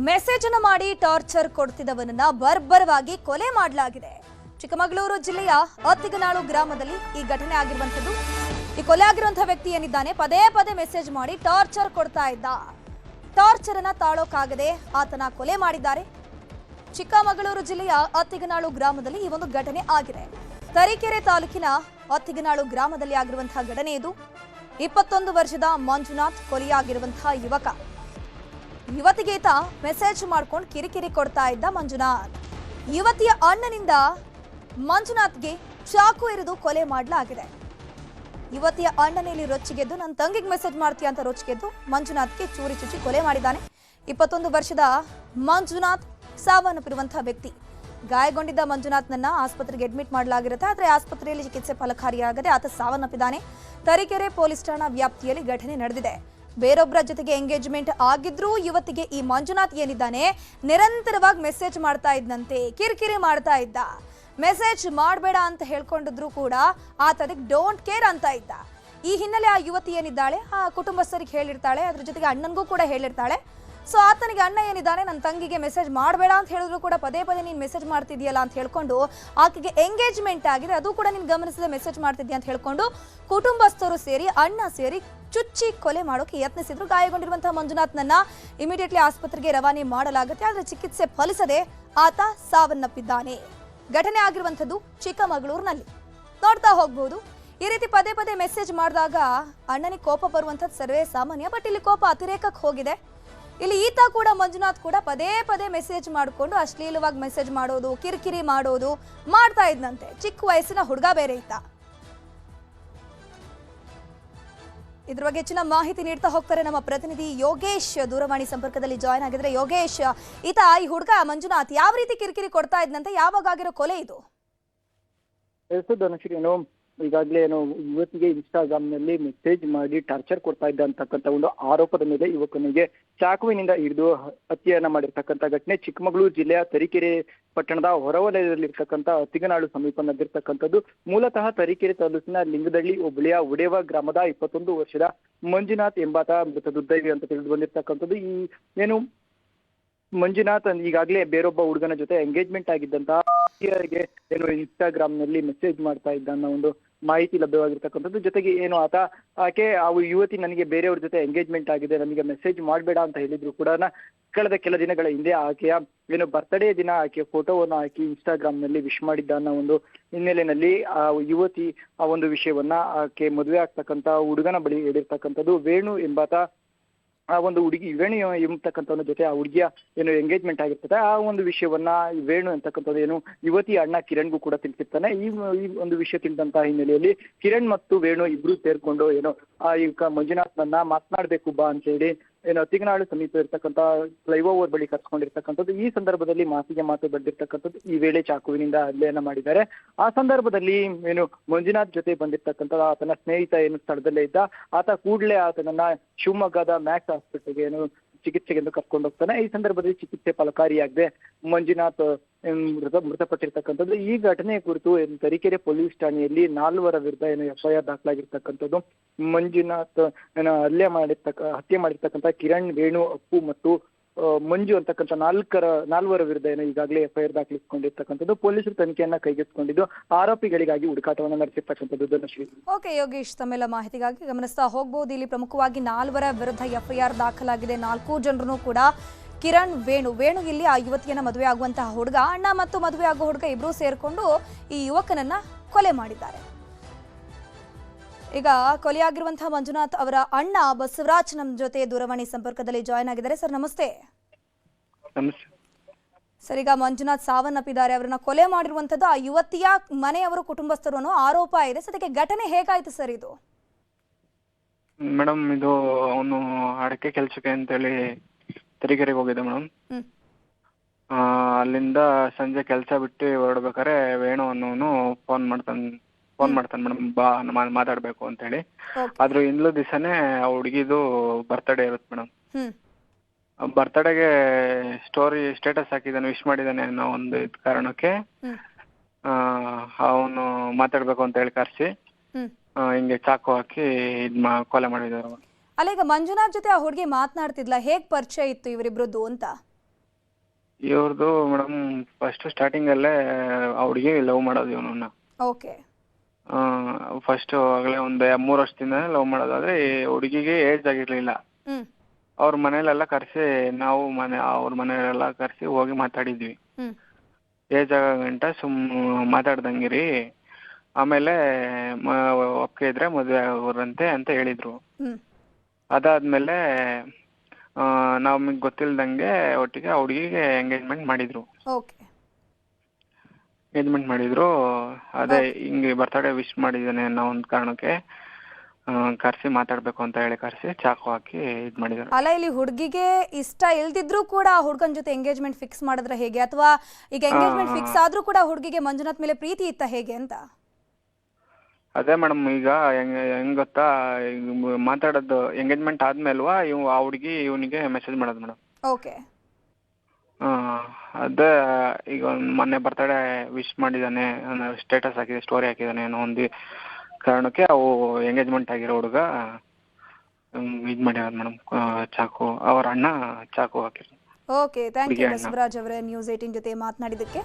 Message ಅನ್ನು ಮಾಡಿ torture ಕೊಡ್ತಿದ್ದವನನ್ನ ಬರ್ಬರವಾಗಿ ಕೊಲೆ ಮಾಡಲಾಗಿದೆ. ಚಿಕ್ಕಮಗಳೂರು ಜಿಲ್ಲೆಯ ಅತ್ತಿಗನಾಳು ಗ್ರಾಮದಲ್ಲಿ ಈ ಘಟನೆ ಆಗಿರುವಂತದ್ದು. ಈ ಕೊಲೆ ಆಗಿರುವಂತಹ ವ್ಯಕ್ತಿ ಏನಿದ್ದಾನೆ ಪದೇ ಪದೇ ಮೆಸೇಜ್ ಮಾಡಿ ಟಾರ್ಚರ್ ಕೊಡ್ತಾ ಇದ್ದ. ಟಾರ್ಚರ್ ಅನ್ನ ತಾಳೋಕಾಗದೆ ಆತನ ಕೊಲೆ ಮಾಡಿದ್ದಾರೆ. ಚಿಕ್ಕಮಗಳೂರು ಜಿಲ್ಲೆಯ ಅತ್ತಿಗನಾಳು ಗ್ರಾಮದಲ್ಲಿ ಈ ಒಂದು ಘಟನೆ ಆಗಿದೆ. ತರೀಕೆರೆ ತಾಲೂಕಿನ ಅತ್ತಿಗನಾಳು ಗ್ರಾಮದಲ್ಲಿ ಆಗಿರುವಂತಹ ಘಟನೆ ಇದು. 21 ವರ್ಷದ ಮಂಜುನಾಥ್ ಕೊಲೆಯಾಗಿರುವಂತಹ ಯುವಕ. ಯುವತಿಗೀತ ಮೆಸೇಜ್ ಮಾಡ್ಕೊಂಡು ಕಿರಿಕಿರಿ ಕೊಡ್ತಾ ಇದ್ದ ಮಂಜುನಾಥ್. ಯುವತಿಯ ಅಣ್ಣನಿಂದ ಮಂಜುನಾಥ್ಗೆ ಚಾಕು ಇರಿದು ಕೊಲೆ ಮಾಡಲಾಗಿದೆ. ಯುವತಿಯ ಅಣ್ಣನಲ್ಲಿ ರೊಚ್ಚಿಗೆದ್ದು ನನ್ನ ತಂಗಿಗೆ ಮೆಸೇಜ್ ಮಾಡ್ತೀಯ ಅಂತ ರೊಚ್ಚಿಗೆದ್ದು ಮಂಜುನಾಥ್ಗೆ ಚೂರಿ ಚುಚ್ಚಿ ಕೊಲೆ ಮಾಡಿದ್ದಾನೆ. 21 ವರ್ಷದ ಮಂಜುನಾಥ್ ಸಾವನ್ನಪ್ಪಿರುವಂತಹ ವ್ಯಕ್ತಿ. ಗಾಯಗೊಂಡಿದ್ದ ಮಂಜುನಾಥ್ನನ್ನ ಆಸ್ಪತ್ರೆಗೆ ಅಡ್ಮಿಟ್ ಮಾಡಲಾಗಿರುತ್ತೆ. ಆದರೆ ಆಸ್ಪತ್ರೆಯಲ್ಲಿ ಚಿಕಿತ್ಸೆ ಫಲಕಾರಿಯಾಗದೆ ಆತ ಸಾವನ್ನಪ್ಪಿದ್ದಾನೆ. ತರೀಕೆರೆ ಪೊಲೀಸ್ ಠಾಣಾ ವ್ಯಾಪ್ತಿಯಲ್ಲಿ ಘಟನೆ ನಡೆದಿದೆ. ಬೇರೊಬ್ಬರ ಜೊತೆಗೆ ಎಂಗೇಜ್ಮೆಂಟ್ ಆಗಿದ್ರೂ ಯುವತಿಗೆ ಈ ಮಂಜುನಾಥ್ ಏನಿದ್ದಾನೆ ನಿರಂತರವಾಗಿ ಮೆಸೇಜ್ ಮಾಡ್ತಾ ಇದ್ದಂತೆ, ಕಿರಿಕಿರಿ ಮಾಡ್ತಾ ಇದ್ದ. ಮೆಸೇಜ್ ಮಾಡಬೇಡ ಅಂತ ಹೇಳ್ಕೊಂಡಿದ್ರು ಕೂಡ ಆತ ಅದಕ್ಕೆ ಡೋಂಟ್ ಕೇರ್ ಅಂತ ಇದ್ದ. ಈ ಹಿನ್ನೆಲೆ ಆ ಯುವತಿ ಏನಿದ್ದಾಳೆ ಆ ಕುಟುಂಬಸ್ಥರಿಗೆ ಹೇಳಿರ್ತಾಳೆ, ಅದ್ರ ಜೊತೆಗೆ ಅಣ್ಣನಿಗೂ ಕೂಡ ಹೇಳಿರ್ತಾಳೆ. ಸೊ ಆತನಿಗೆ ಅಣ್ಣ ಏನಿದ್ದಾನೆ ನನ್ನ ತಂಗಿಗೆ ಮೆಸೇಜ್ ಮಾಡಬೇಡ ಅಂತ ಹೇಳಿದ್ರು ಕೂಡ ಪದೇ ಪದೇ ನೀನು ಮೆಸೇಜ್ ಮಾಡ್ತಿದ್ಯಲ್ಲ ಅಂತ ಹೇಳ್ಕೊಂಡು ಆಕೆಗೆ ಎಂಗೇಜ್ಮೆಂಟ್ ಆಗಿದೆ, ಅದು ಕೂಡ ನೀನು ಗಮನಿಸದೆ ಮೆಸೇಜ್ ಮಾಡ್ತಿದ್ಯಾ ಅಂತ ಹೇಳ್ಕೊಂಡು ಕುಟುಂಬಸ್ಥರು ಸೇರಿ ಅಣ್ಣ ಸೇರಿ ಚುಚ್ಚಿ ಕೊಲೆ ಮಾಡೋಕೆ ಯತ್ನಿಸಿದ್ರು. ಗಾಯಗೊಂಡಿರುವಂತಹ ಮಂಜುನಾಥ್ನನ್ನ ಇಮಿಡಿಯೇಟ್ಲಿ ಆಸ್ಪತ್ರೆಗೆ ರವಾನೆ ಮಾಡಲಾಗುತ್ತೆ. ಆದರೆ ಚಿಕಿತ್ಸೆ ಫಲಿಸದೆ ಆತ ಸಾವನ್ನಪ್ಪಿದ್ದಾನೆ. ಘಟನೆ ಆಗಿರುವಂಥದ್ದು ಚಿಕ್ಕಮಗಳೂರಿನಲ್ಲಿ. ನೋಡ್ತಾ ಹೋಗ್ಬೋದು, ಈ ರೀತಿ ಪದೇ ಪದೇ ಮೆಸೇಜ್ ಮಾಡಿದಾಗ ಅಣ್ಣನಿಗೆ ಕೋಪ ಬರುವಂಥದ್ದು ಸರ್ವೇ ಸಾಮಾನ್ಯ. ಬಟ್ ಇಲ್ಲಿ ಕೋಪ ಅತಿರೇಕಕ್ಕೆ ಹೋಗಿದೆ. ಇಲ್ಲಿ ಈತ ಕೂಡ ಮಂಜುನಾಥ್ ಕೂಡ ಪದೇ ಪದೇ ಮೆಸೇಜ್ ಮಾಡಿಕೊಂಡು ಅಶ್ಲೀಲವಾಗಿ ಮೆಸೇಜ್ ಮಾಡೋದು, ಕಿರಿಕಿರಿ ಮಾಡೋದು ಮಾಡ್ತಾ ಇದ್ನಂತೆ. ಚಿಕ್ಕ ವಯಸ್ಸಿನ ಹುಡುಗ ಬೇರೆ ಈತ. ಇದ್ರ ಬಗ್ಗೆ ಹೆಚ್ಚಿನ ಮಾಹಿತಿ ನೀಡ್ತಾ ಹೋಗ್ತಾರೆ ನಮ್ಮ ಪ್ರತಿನಿಧಿ ಯೋಗೇಶ್ ದೂರವಾಣಿ ಸಂಪರ್ಕದಲ್ಲಿ ಜಾಯ್ನ್ ಆಗಿದ್ರೆ. ಯೋಗೇಶ್, ಈತ ಈ ಹುಡುಗ ಮಂಜುನಾಥ್ ಯಾವ ರೀತಿ ಕಿರಿಕಿರಿ ಕೊಡ್ತಾ ಇದ್ನಂತೆ, ಯಾವಾಗ ಆಗಿರೋ ಕೊಲೆ ಇದು? ಈಗಾಗಲೇ ಯುವತಿಗೆ ಇನ್ಸ್ಟಾಗ್ರಾಮ್ ನಲ್ಲಿ ಮೆಸೇಜ್ ಮಾಡಿ ಟಾರ್ಚರ್ ಕೊಡ್ತಾ ಇದ್ದ ಅಂತಕ್ಕಂಥ ಒಂದು ಆರೋಪದ ಮೇಲೆ ಯುವಕನಿಗೆ ಚಾಕುವಿನಿಂದ ಹಿಡಿದು ಹತ್ಯೆಯನ್ನ ಮಾಡಿರ್ತಕ್ಕಂಥ ಘಟನೆ ಚಿಕ್ಕಮಗಳೂರು ಜಿಲ್ಲೆಯ ತರೀಕೆರೆ ಪಟ್ಟಣದ ಹೊರವಲಯದಲ್ಲಿರ್ತಕ್ಕಂಥ ಅತ್ತಿಗನಾಳು ಸಮೀಪ ನಡೆದಿರ್ತಕ್ಕಂಥದ್ದು. ಮೂಲತಃ ತರೀಕೆರೆ ತಾಲೂಕಿನ ಲಿಂಗದಳ್ಳಿ ಹೋಬಳಿಯ ಉಡೇವ ಗ್ರಾಮದ 21 ವರ್ಷದ ಮಂಜುನಾಥ್ ಎಂಬಾತ ಮೃತ ದುರ್ದೈವಿ ಅಂತ ತಿಳಿದು ಬಂದಿರ್ತಕ್ಕಂಥದ್ದು. ಈ ಮಂಜುನಾಥ್ ಈಗಾಗಲೇ ಬೇರೊಬ್ಬ ಹುಡುಗನ ಜೊತೆ ಎಂಗೇಜ್ಮೆಂಟ್ ಆಗಿದ್ದಂತಹ ಇನ್ಸ್ಟಾಗ್ರಾಮ್ ನಲ್ಲಿ ಮೆಸೇಜ್ ಮಾಡ್ತಾ ಇದ್ದ ಅನ್ನೋ ಒಂದು ಮಾಹಿತಿ ಲಭ್ಯವಾಗಿರ್ತಕ್ಕಂಥದ್ದು. ಜೊತೆಗೆ ಆಕೆ ಯುವತಿ ನನಗೆ ಬೇರೆಯವ್ರ ಜೊತೆ ಎಂಗೇಜ್ಮೆಂಟ್ ಆಗಿದೆ, ನನಗೆ ಮೆಸೇಜ್ ಮಾಡಬೇಡ ಅಂತ ಹೇಳಿದ್ರು ಕೂಡ ಕಳೆದ ಕೆಲ ದಿನಗಳ ಹಿಂದೆ ಆಕೆಯ ಬರ್ತ್ಡೇ ದಿನ ಆಕೆಯ ಫೋಟೋವನ್ನು ಹಾಕಿ ಇನ್ಸ್ಟಾಗ್ರಾಮ್ ನಲ್ಲಿ ವಿಶ್ ಮಾಡಿದ್ದ ಅನ್ನೋ ಒಂದು ಹಿನ್ನೆಲೆಯಲ್ಲಿ ಆ ಯುವತಿ ಆ ಒಂದು ವಿಷಯವನ್ನ ಆಕೆ ಮದುವೆ ಆಗ್ತಕ್ಕಂಥ ಹುಡುಗನ ಬಳಿ ಹೇಳಿರ್ತಕ್ಕಂಥದ್ದು. ವೇಣು ಎಂಬಾತ ಆ ಒಂದು ಹುಡುಗಿ ವೇಣು ಎಂಬತಕ್ಕಂಥವನ ಜೊತೆ ಆ ಹುಡುಗಿಯ ಎಂಗೇಜ್ಮೆಂಟ್ ಆಗಿರ್ತದೆ. ಆ ಒಂದು ವಿಷಯವನ್ನ ವೇಣು ಅಂತಕ್ಕಂಥದ್ದು ಯುವತಿ ಅಣ್ಣ ಕಿರಣ್ಗೂ ಕೂಡ ತಿಳಿಸಿರ್ತಾನೆ. ಈ ಒಂದು ವಿಷಯ ತಿಳಿದಂತಹ ಹಿನ್ನೆಲೆಯಲ್ಲಿ ಕಿರಣ್ ಮತ್ತು ವೇಣು ಇಬ್ರು ಸೇರ್ಕೊಂಡು ಈಗ ಮಂಜುನಾಥ್ನನ್ನ ಮಾತನಾಡ್ಬೇಕು ಬಾ ಅಂತ ಹೇಳಿ ಅತ್ತಿಗನಾಳು ಸಮೀಪ ಇರ್ತಕ್ಕಂಥ ಫ್ಲೈಓವರ್ ಬಳಿ ಕರ್ಸ್ಕೊಂಡಿರ್ತಕ್ಕಂಥದ್ದು. ಈ ಸಂದರ್ಭದಲ್ಲಿ ಮಾತಿಗೆ ಮಾತು ಬಂದಿರ್ತಕ್ಕಂಥದ್ದು. ಈ ವೇಳೆ ಚಾಕುವಿನಿಂದ ಹಲ್ಲೆಯನ್ನ ಮಾಡಿದ್ದಾರೆ. ಆ ಸಂದರ್ಭದಲ್ಲಿ ಮಂಜುನಾಥ್ ಜೊತೆ ಬಂದಿರ್ತಕ್ಕಂಥ ಆತನ ಸ್ನೇಹಿತ ಸ್ಥಳದಲ್ಲೇ ಇದ್ದ. ಆತ ಕೂಡಲೇ ಆತನನ್ನ ಶಿವಮೊಗ್ಗದ ಮ್ಯಾಕ್ಸ್ ಹಾಸ್ಪಿಟಲ್ಗೆ ಚಿಕಿತ್ಸೆಗೆಂದು ಕರ್ಕೊಂಡು ಹೋಗ್ತಾನೆ. ಈ ಸಂದರ್ಭದಲ್ಲಿ ಚಿಕಿತ್ಸೆ ಫಲಕಾರಿಯಾಗದೆ ಮಂಜುನಾಥ್ ಮೃತಪಟ್ಟಿರ್ತಕ್ಕಂಥದ್ದು. ಈ ಘಟನೆಯ ಕುರಿತು ತರೀಕೆರೆ ಪೊಲೀಸ್ ಠಾಣೆಯಲ್ಲಿ 4 ವಿರುದ್ಧ FIR ದಾಖಲಾಗಿರ್ತಕ್ಕಂಥದ್ದು. ಮಂಜುನಾಥ್ ಹತ್ಯೆ ಮಾಡಿರ್ತಕ್ಕಂಥ ಕಿರಣ್, ವೇಣು, ಅಪ್ಪು ಮತ್ತು ಮಂಜು ಅಂತಕ್ಕಂಥ 4 ವಿರುದ್ಧ ಈಗಾಗಲೇ FIR ದಾಖಲಿಸಿಕೊಂಡಿರ್ತಕ್ಕಂಥದ್ದು. ಪೊಲೀಸರು ತನಿಖೆಯನ್ನ ಕೈಗೆತ್ತಿಕೊಂಡಿದ್ದು ಆರೋಪಿಗಳಿಗಾಗಿ ಹುಡುಕಾಟವನ್ನು ನಡೆಸಿರ್ತಕ್ಕಂಥದ್ದು. ಧನಶ್ರೀ. ಓಕೆ ಯೋಗೇಶ್, ತಮ್ಮೆಲ್ಲ ಮಾಹಿತಿಗಾಗಿ ಗಮನಿಸ್ತಾ ಹೋಗಬಹುದು. ಇಲ್ಲಿ ಪ್ರಮುಖವಾಗಿ 4 ವಿರುದ್ಧ FIR ದಾಖಲಾಗಿದೆ. 4 ಜನರು ಕೂಡ ಕಿರಣ್, ವೇಣು ಇಲ್ಲಿ ಆ ಯುವತಿಯನ್ನ ಮದುವೆ ಆಗುವಂತಹ ಹುಡುಗ, ಅಣ್ಣ ಮತ್ತು ಮದುವೆ ಆಗುವ ಹುಡುಗ ಇಬ್ರು ಸೇರ್ಕೊಂಡು ಈ ಯುವಕನನ್ನ ಕೊಲೆ ಮಾಡಿದ್ದಾರೆ. ಈಗ ಕೊಲೆಯಾಗಿರುವಂತಹ ಮಂಜುನಾಥ್ ಅವರ ಅಣ್ಣ ಬಸವರಾಜ್ ನಮ್ಮ ಜೊತೆ ದೂರವಾಣಿ ಸಂಪರ್ಕದಲ್ಲಿ ಜಾಯ್ನ್ ಆಗಿದ್ದಾರೆ. ಸರ್ ನಮಸ್ತೆ. ಸರ್, ಈಗ ಮಂಜುನಾಥ್ ಸಾವನ್ನಪ್ಪಿದ್ದಾರೆ. ಅವರನ್ನ ಕೊಲೆ ಮಾಡಿರುವಂತದ್ದು ಆ ಯುವತಿಯ ಮನೆಯವರು, ಕುಟುಂಬಸ್ಥರು ಅನ್ನೋ ಆರೋಪ ಇದೆ. ಸದ್ಯಕ್ಕೆ ಘಟನೆ ಹೇಗಾಯ್ತು ಸರ್ ಇದು? ಮೇಡಮ್, ಇದು ಅವನು ಅಡಕೆ ಕೆಲ್ಸಕ್ಕೆ ಅಂತೇಳಿ ತರೀಕೆರೆಗೆ ಹೋಗಿದ್ದೆ ಮೇಡಮ್. ಅಲ್ಲಿಂದ ಸಂಜೆ ಕೆಲಸ ಬಿಟ್ಟು ಹೊರಡ್ಬೇಕಾರೆ ವೇಣು ಅನ್ನೋನು ಫೋನ್ ಮಾಡ್ತಾನೆ ಮೇಡಮ್, ಬಾ ಮಾತಾಡ್ಬೇಕು ಅಂತ ಹೇಳಿ. ಆದ್ರೂ ಇಂದ್ಲು ದಿವಸನೇ ಆ ಹುಡುಗಿದು ಬರ್ತ್ಡೇ ಇರುತ್ತೆ ಮೇಡಮ್. ಬರ್ತ್ಡೇಗೆ ಸ್ಟೇಟಸ್ ಹಾಕಿದ್ದಾನೆ, ವಿಶ್ ಮಾಡಿದ್ದಾನೆ ಅನ್ನೋ ಒಂದು ಕಾರಣಕ್ಕೆ ಅವನು ಮಾತಾಡ್ಬೇಕು ಅಂತ ಹೇಳಿ ಕರ್ಸಿ ಹಿಂಗೆ ಚಾಕು ಹಾಕಿ ಕೊಲೆ ಮಾಡಿದ್ದಾರೆ. ಅಲ್ಲ, ಈಗ ಮಂಜುನಾಥ್ ಜೊತೆ ಆ ಹುಡುಗಿ ಮಾತನಾಡ್ತಿದ್ಲ, ಹೇಗ್ ಪರಿಚಯ ಇತ್ತು ಇವರಿಬ್ರದ್ದು ಅಂತ? ಇವ್ರದ್ದು ಮೇಡಮ್ ಫಸ್ಟ್ ಸ್ಟಾರ್ಟಿಂಗ್ ಅಲ್ಲೇ ಆ ಹುಡುಗಿ ಲವ್ ಮಾಡೋದು ಇವನನ್ನ. ಓಕೆ. ಫಸ್ಟ್ ಆಗಲೇ ಒಂದು 3 ವರ್ಷದಿಂದ ಲವ್ ಮಾಡೋದಾದ್ರೆ ಈ ಹುಡುಗಿಗೆ ಏಜ್ ಆಗಿರ್ಲಿಲ್ಲ. ಹ್ಮ್ ಅವ್ರ ಮನೇಲೆಲ್ಲ ಕರೆಸಿ ನಾವು ಅವ್ರ ಮನೆಯಲ್ಲೆಲ್ಲ ಕರೆಸಿ ಹೋಗಿ ಮಾತಾಡಿದ್ವಿ. ಹ್ಮ್ ಏಜ್ ಆಗೋ ಗಂಟ ಮಾತಾಡ್ದಂಗಿರಿ, ಆಮೇಲೆ ಒಪ್ಪಿಗೆ ಇದ್ರೆ ಮದುವೆ ಆಗೋರಂತೆ ಅಂತ ಹೇಳಿದ್ರು. ಹ್ಮ್ ಅದಾದ್ಮೇಲೆ ನಮಗೆ ಗೊತ್ತಿಲ್ದಂಗೆ ಒಟ್ಟಿಗೆ ಆ ಹುಡುಗಿಗೆ ಎಂಗೇಜ್ಮೆಂಟ್ ಮಾಡಿದ್ರು. ಓಕೆ. ಎಂಗೇಜ್ಮೆಂಟ್ ಮಾಡಿದ್ರು. ಅದೇ ಹಿಂಗೆ ಬರ್ತಡೇ ವಿಶ್ ಮಾಡಿದ್ದಾನೆ ಅನ್ನೋ ಒಂದು ಕಾರಣಕ್ಕೆ ಕರೆಸಿ ಮಾತಾಡ್ಬೇಕು ಅಂತ ಹೇಳಿ ಕರೆಸಿ ಚಾಕು ಹಾಕಿ ಇದ್ ಮಾಡಿದ್ರು. ಅಲ್ಲ, ಇಲ್ಲಿ ಹುಡುಗಿಗೆ ಇಷ್ಟ ಇಲ್ದಿದ್ರು ಕೂಡ ಆ ಹುಡುಗನ ಜೊತೆ ಎಂಗೇಜ್ಮೆಂಟ್ ಫಿಕ್ಸ್ ಮಾಡಿದ್ರೆ ಹೇಗೆ? ಅಥವಾ ಈಗ ಎಂಗೇಜ್ಮೆಂಟ್ ಫಿಕ್ಸ್ ಆದ್ರೂ ಕೂಡ ಹುಡುಗಿಗೆ ಮಂಜುನಾಥ್ ಮೇಲೆ ಪ್ರೀತಿ ಇತ್ತ ಹೇಗೆ ಅಂತ? ಅದೇ ಮೇಡಮ್, ಈಗ ಹೆಂಗ್ ಗೊತ್ತಾ, ಈಗ ಮಾತಾಡೋದು ಎಂಗೇಜ್ಮೆಂಟ್ ಆದ್ಮೇಲ್ವಾ ಆ ಹುಡುಗಿ ಇವನಿಗೆ ಮೆಸೇಜ್ ಮಾಡೋದು ಮೇಡಮ್. ಓಕೆ. ಅದೇ ಈಗ ಮೊನ್ನೆ ಬರ್ತಡೇ ವಿಶ್ ಮಾಡಿದ್ದಾನೆ, ಸ್ಟೇಟಸ್ ಹಾಕಿದೆ, ಸ್ಟೋರಿ ಹಾಕಿದ್ದಾನೆ ಅನ್ನೋ ಒಂದು ಕಾರಣಕ್ಕೆ ಅವು ಎಂಗೇಜ್ಮೆಂಟ್ ಆಗಿರೋ ಹುಡುಗ ಇದು ಮಾಡ್ಯಾರ ಮೇಡಮ್, ಚಾಕು ಅವ್ರ ಅಣ್ಣ ಚಾಕು ಹಾಕಿದ್ರು. ಓಕೆ, ಥ್ಯಾಂಕ್ ಯು ಬಸವರಾಜ್ ಅವರೇ ನ್ಯೂಸ್ 18 ಜೊತೆ ಮಾತನಾಡಿದ್ದಕ್ಕೆ.